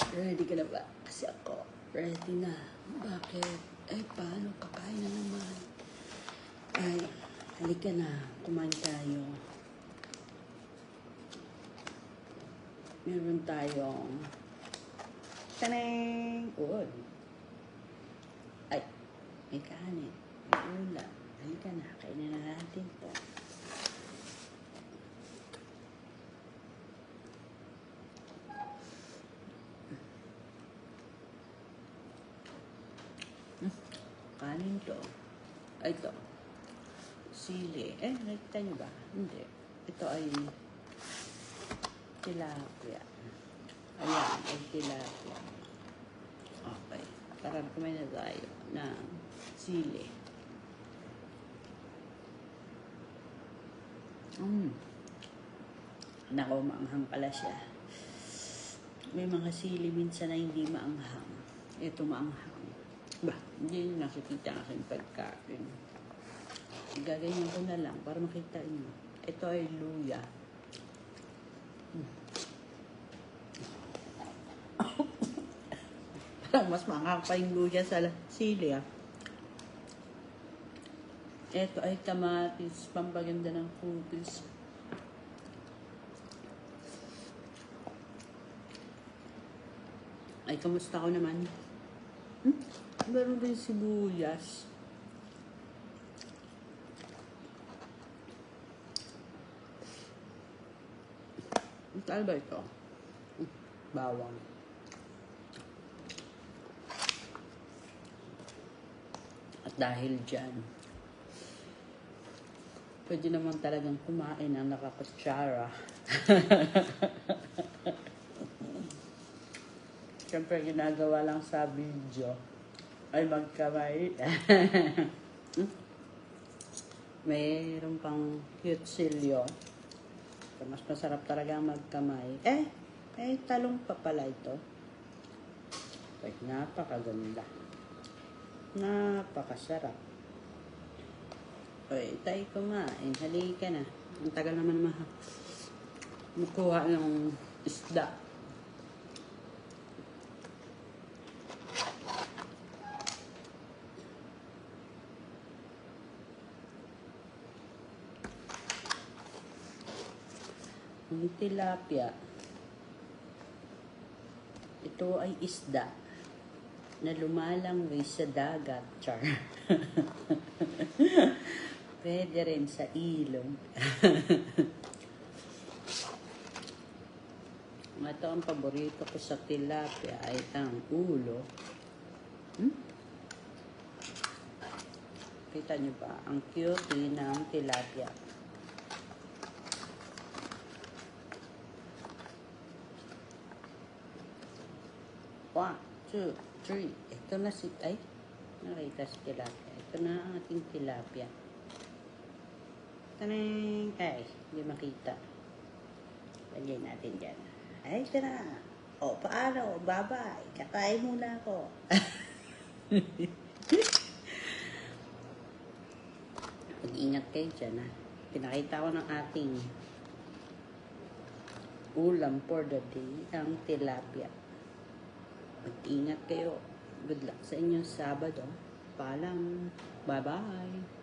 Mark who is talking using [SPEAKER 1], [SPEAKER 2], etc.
[SPEAKER 1] Ready ka na ba? Kasi ako, ready na. Bakit? Ay, paano? Kakain na naman. Ay, halika na. Kumain tayo. Meron tayong taneng! Uod. Ay, may kanin. May ulam. Halika na. Kainin na natin to. Kanin to. Ay, ito. Sili. Eh, nakita nyo ba? Hindi. Ito ay tilapia. Ayan, ay tilapia. Okay. Parang kumain na tayo ng sili. Nako, maanghang pala siya. May mga sili minsan na hindi maanghang. Ito maanghang. Ba, hindi nyo nakikita ang aking pagkain. Gaganyan ko na lang para makita nyo. Ito ay luya. Parang mas maanghang pa yung luya sa sili, ah. Ito ay kamatis, pampaganda ng kutis. Ay, kamusta ko naman? Meron din sibuyas. Ano ba ito? Bawang. At dahil dyan, pwede naman talagang kumain ang nakakutsara. Siyempre, ginagawa lang sa video ay magkamay. Mayroon pang kutsilyo. Mas masarap talaga magkamay. Talong pa pala ito. Ay, napakaganda. Napakasarap. Ay, tayo kumain. Halika na. Ang tagal naman makuha ng isda. Ang tilapia, ito ay isda na lumalangway sa dagat, char. Pwede rin sa ilog. Ito ang paborito ko sa tilapia ay ang ulo. Kita nyo ba? Ang cute ng tilapia. 1, 2, 3. Ito na si... Ay, nakita si tilapia. Ito na ang ating tilapia. Taneng! Ay, hindi makita. Lagyan natin dyan. Ay, ito na. O, paano? Bye-bye. Kakain muna ako. Mag-ingat kayo dyan, ha. Pinakita ko ng ating ulam for the day, ang tilapia. Mag-ingat kayo. Good luck sa inyong Sabado. Paalam. Bye-bye.